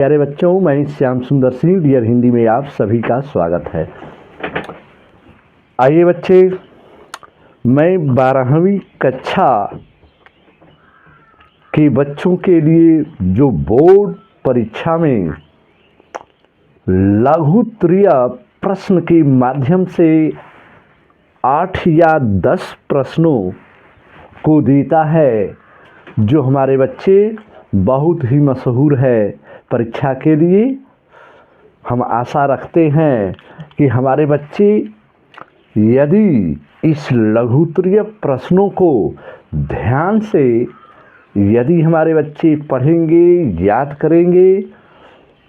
प्यारे बच्चों, मैं श्याम सुंदर सिंह डियर हिंदी में आप सभी का स्वागत है। आइए बच्चे, मैं 12वीं कक्षा के बच्चों के लिए जो बोर्ड परीक्षा में लघुत्तरीय प्रश्न के माध्यम से 8 या 10 प्रश्नों को देता है, जो हमारे बच्चे बहुत ही मशहूर है परीक्षा के लिए। हम आशा रखते हैं कि हमारे बच्चे यदि इस लघुत्तरीय प्रश्नों को ध्यान से यदि हमारे बच्चे पढ़ेंगे, याद करेंगे,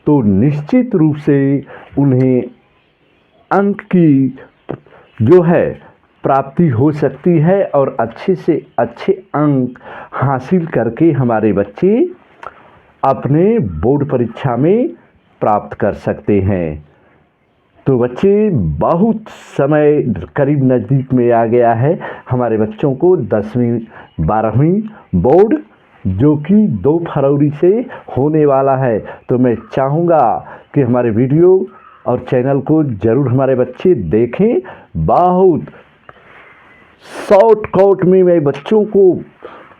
तो निश्चित रूप से उन्हें अंक की जो है प्राप्ति हो सकती है और अच्छे से अच्छे अंक हासिल करके हमारे बच्चे अपने बोर्ड परीक्षा में प्राप्त कर सकते हैं। तो बच्चे, बहुत समय करीब नज़दीक में आ गया है हमारे बच्चों को 10वीं 12वीं बोर्ड, जो कि 2 फरवरी से होने वाला है। तो मैं चाहूँगा कि हमारे वीडियो और चैनल को ज़रूर हमारे बच्चे देखें। बहुत शॉर्टकट में मैं बच्चों को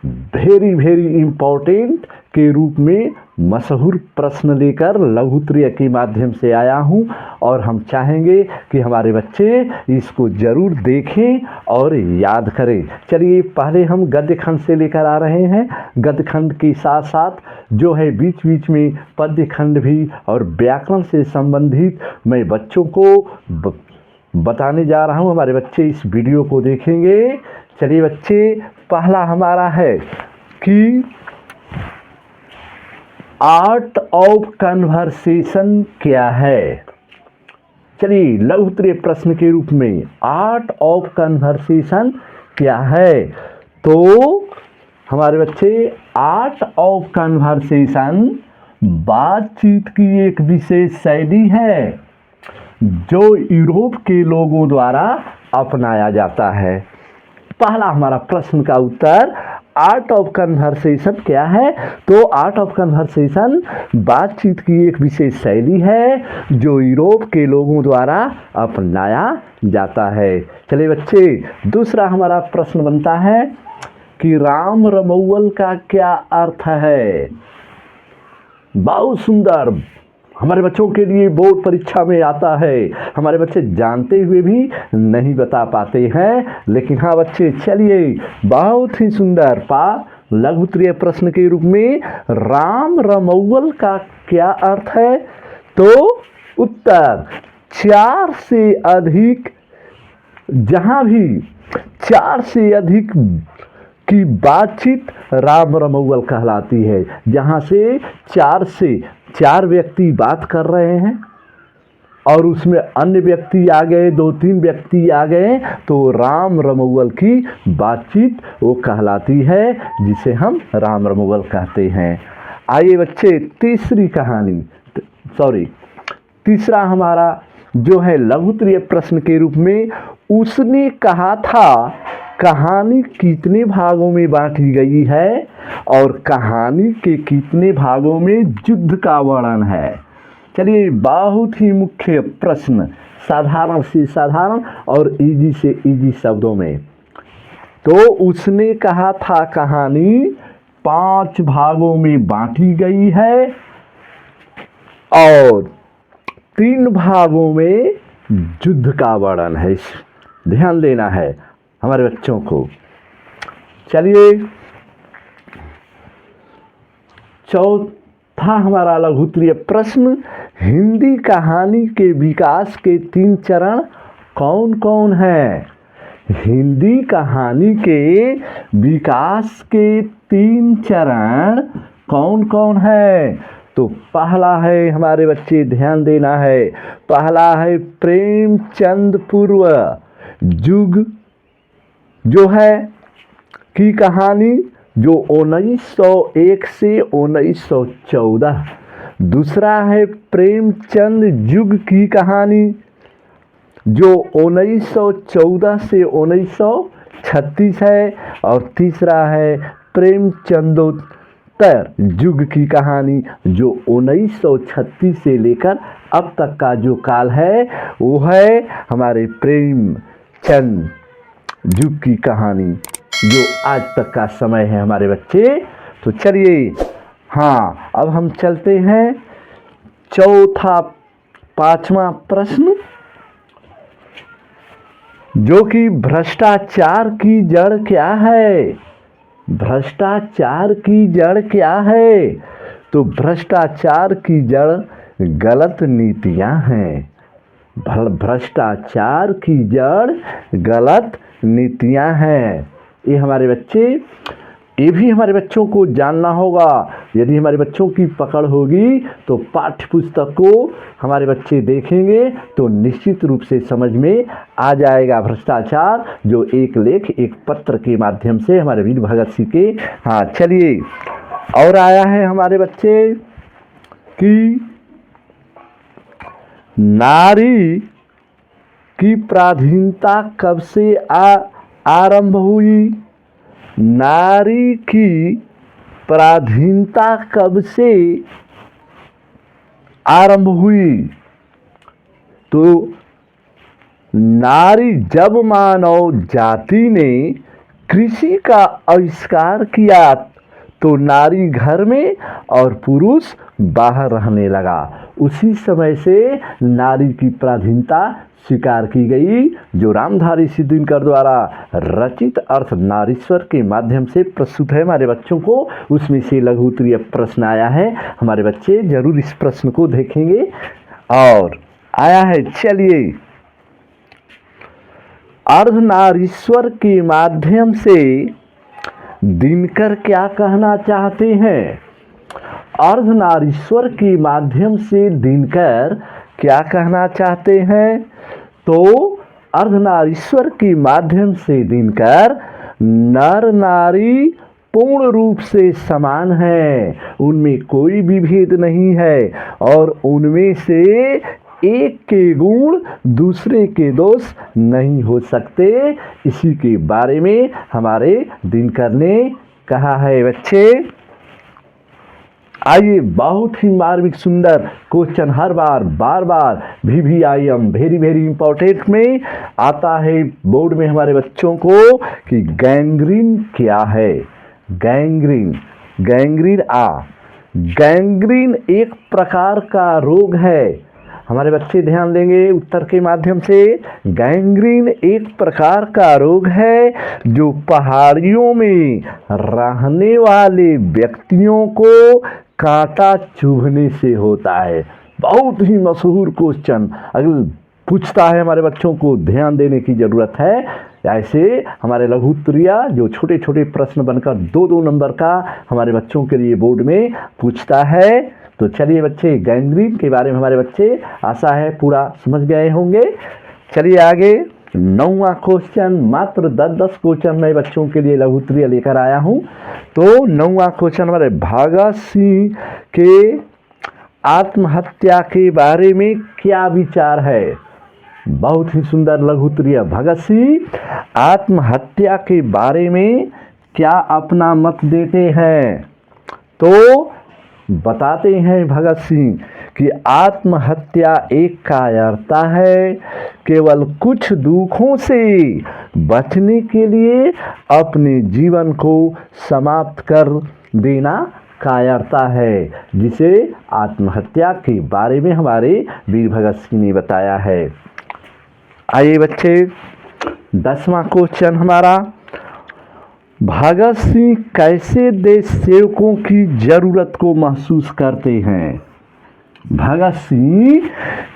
वेरी इम्पोर्टेंट के रूप में मशहूर प्रश्न लेकर लघुत्तरीय के माध्यम से आया हूं, और हम चाहेंगे कि हमारे बच्चे इसको ज़रूर देखें और याद करें। चलिए, पहले हम गद्य खंड से लेकर आ रहे हैं। गद्य खंड के साथ साथ जो है बीच बीच में पद्य खंड भी और व्याकरण से संबंधित मैं बच्चों को बताने जा रहा हूं। हमारे बच्चे इस वीडियो को देखेंगे। चलिए बच्चे, पहला हमारा है कि आर्ट ऑफ कन्वर्सेशन क्या है। चलिए, लघुत्तरीय प्रश्न के रूप में आर्ट ऑफ कन्वर्सेशन क्या है। तो हमारे बच्चे, आर्ट ऑफ कन्वर्सेशन बातचीत की एक विशेष शैली है जो यूरोप के लोगों द्वारा अपनाया जाता है। पहला हमारा प्रश्न का उत्तर, आर्ट ऑफ कन्वर्सेशन क्या है। तो आर्ट ऑफ कन्वर्सेशन बातचीत की एक विशेष शैली है जो यूरोप के लोगों द्वारा अपनाया जाता है। चलिए बच्चे, दूसरा हमारा प्रश्न बनता है कि राम रमौवल का क्या अर्थ है। बहुत सुंदर, हमारे बच्चों के लिए बोर्ड परीक्षा में आता है। हमारे बच्चे जानते हुए भी नहीं बता पाते हैं, लेकिन हाँ बच्चे, चलिए, बहुत ही सुंदर लघुत्तरीय प्रश्न के रूप में राम रमौवल का क्या अर्थ है। तो उत्तर, 4 से अधिक, जहाँ भी 4 से अधिक की बातचीत राम रमौवल कहलाती है। जहाँ से 4 व्यक्ति बात कर रहे हैं और उसमें अन्य व्यक्ति आ गए, 2-3 व्यक्ति आ गए, तो राम रमौवल की बातचीत वो कहलाती है, जिसे हम राम रमौवल कहते हैं। आइए बच्चे, तीसरा हमारा जो है लघुत्तरीय प्रश्न के रूप में, उसने कहा था कहानी कितने भागों में बांटी गई है और कहानी के कितने भागों में युद्ध का वर्णन है। चलिए, बहुत ही मुख्य प्रश्न, साधारण से साधारण और इजी से इजी शब्दों में। तो उसने कहा था कहानी 5 भागों में बांटी गई है और 3 भागों में युद्ध का वर्णन है। ध्यान देना है हमारे बच्चों को। चलिए, चौथा हमारा लघुत्तरीय प्रश्न, हिंदी कहानी के विकास के 3 चरण कौन कौन हैं। हिंदी कहानी के विकास के 3 चरण कौन कौन है। तो पहला है, हमारे बच्चे ध्यान देना है, पहला है प्रेमचंद पूर्व युग जो है की कहानी, जो 1901 से 1914। दूसरा है प्रेमचंद युग की कहानी, जो 1914 से 1936 है। और तीसरा है 70 युग की कहानी, जो 1936 से लेकर अब तक का जो काल है वो है हमारे प्रेमचंद युग की कहानी, जो आज तक का समय है हमारे बच्चे। तो चलिए, हाँ, अब हम चलते हैं चौथा 5वां प्रश्न, जो कि भ्रष्टाचार की जड़ क्या है। भ्रष्टाचार की जड़ क्या है? तो भ्रष्टाचार की जड़ गलत नीतियां हैं। भ्रष्टाचार की जड़ गलत नीतियां हैं। ये हमारे बच्चे, ये भी हमारे बच्चों को जानना होगा। यदि हमारे बच्चों की पकड़ होगी तो पाठ्य पुस्तक को हमारे बच्चे देखेंगे तो निश्चित रूप से समझ में आ जाएगा भ्रष्टाचार, जो एक लेख एक पत्र के माध्यम से हमारे वीर भगत सिंह के। हाँ, चलिए, और आया है हमारे बच्चे कि नारी की पराधीनता कब से आरंभ हुई। नारी की पराधीनता कब से आरंभ हुई? तो नारी, जब मानव जाति ने कृषि का आविष्कार किया तो नारी घर में और पुरुष बाहर रहने लगा। उसी समय से नारी की पराधीनता स्वीकार की गई, जो रामधारी सिंह दिनकर द्वारा रचित अर्थ नारीश्वर के माध्यम से प्रस्तुत है हमारे बच्चों को। उसमें से लघु उत्तरीय प्रश्न आया है, हमारे बच्चे जरूर इस प्रश्न को देखेंगे। और आया है, चलिए, अर्धनारीश्वर के माध्यम से दिनकर क्या कहना चाहते हैं। अर्धनारीश्वर के माध्यम से दिनकर क्या कहना चाहते हैं? तो अर्धनारीश्वर के माध्यम से दिनकर नर नारी पूर्ण रूप से समान है, उनमें कोई भी भेद नहीं है और उनमें से एक के गुण दूसरे के दोष नहीं हो सकते। इसी के बारे में हमारे दिनकर ने कहा है बच्चे। आइए, बहुत ही मार्मिक सुंदर क्वेश्चन हर बार बार बार VVIM वेरी वेरी इंपॉर्टेंट में आता है बोर्ड में हमारे बच्चों को कि गैंग्रीन क्या है। गैंग्रीन, गैंग्रीन एक प्रकार का रोग है। हमारे बच्चे ध्यान देंगे उत्तर के माध्यम से। गैंग्रीन एक प्रकार का रोग है जो पहाड़ियों में रहने वाले व्यक्तियों को कांटा चुभने से होता है। बहुत ही मशहूर क्वेश्चन अगर पूछता है, हमारे बच्चों को ध्यान देने की जरूरत है। ऐसे हमारे लघु उत्तरीय जो छोटे छोटे प्रश्न बनकर 2-2 नंबर का हमारे बच्चों के लिए बोर्ड में पूछता है। तो चलिए बच्चे, गैंग्रीन के बारे में हमारे बच्चे आशा है पूरा समझ गए होंगे। चलिए आगे, 9वां क्वेश्चन। मात्र 10-10 क्वेश्चन मैं बच्चों के लिए लघु उत्तरीय लेकर आया हूं। तो 9वां क्वेश्चन हमारे भगत सिंह के आत्महत्या के बारे में क्या विचार है। बहुत ही सुंदर लघु उत्तरीय। भगत सिंह आत्महत्या के बारे में क्या अपना मत देते हैं। तो बताते हैं भगत सिंह कि आत्महत्या एक कायरता है, केवल कुछ दुखों से बचने के लिए अपने जीवन को समाप्त कर देना कायरता है, जिसे आत्महत्या के बारे में हमारे वीर भगत सिंह ने बताया है। आइए बच्चे, 10वां क्वेश्चन हमारा, भगत सिंह कैसे देश सेवकों की जरूरत को महसूस करते हैं। भगत सिंह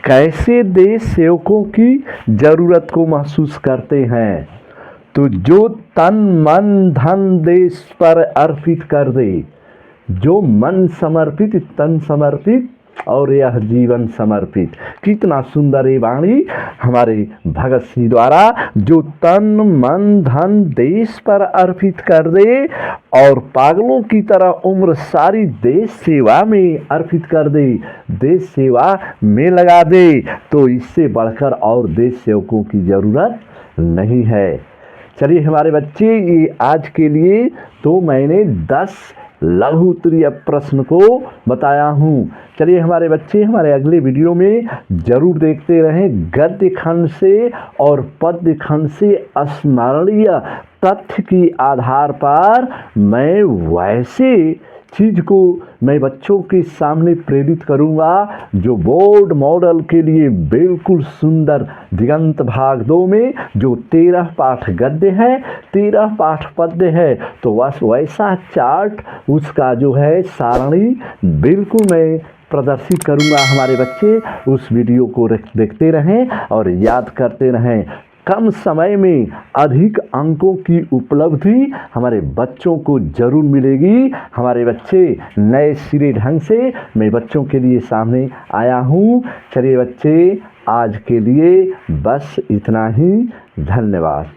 कैसे देश सेवकों की जरूरत को महसूस करते हैं। तो जो तन मन धन देश पर अर्पित कर दे, जो मन समर्पित तन समर्पित और यह जीवन समर्पित। कितना सुंदर ये वाणी हमारे भगत सिंह द्वारा, जो तन मन धन देश पर अर्पित कर दे और पागलों की तरह उम्र सारी देश सेवा में अर्पित कर दे, देश सेवा में लगा दे, तो इससे बढ़कर और देश सेवकों की जरूरत नहीं है। चलिए हमारे बच्चे, ये आज के लिए तो मैंने 10 लघु उत्तरीय प्रश्न को बताया हूँ। चलिए हमारे बच्चे हमारे अगले वीडियो में जरूर देखते रहें। गद्य खंड से और पद्य खंड से स्मरणीय तथ्य की आधार पर मैं वैसे चीज़ को मैं बच्चों के सामने प्रेरित करूंगा जो बोर्ड मॉडल के लिए बिल्कुल सुंदर दिगंत भाग 2 में जो 13 पाठ गद्य है 13 पाठ पद्य है, तो बस वैसा चार्ट उसका जो है सारणी बिल्कुल मैं प्रदर्शित करूंगा। हमारे बच्चे उस वीडियो को देखते रहें और याद करते रहें। कम समय में अधिक अंकों की उपलब्धि हमारे बच्चों को जरूर मिलेगी। हमारे बच्चे नए सिरे ढंग से मैं बच्चों के लिए सामने आया हूँ। चलिए बच्चे आज के लिए बस इतना ही। धन्यवाद।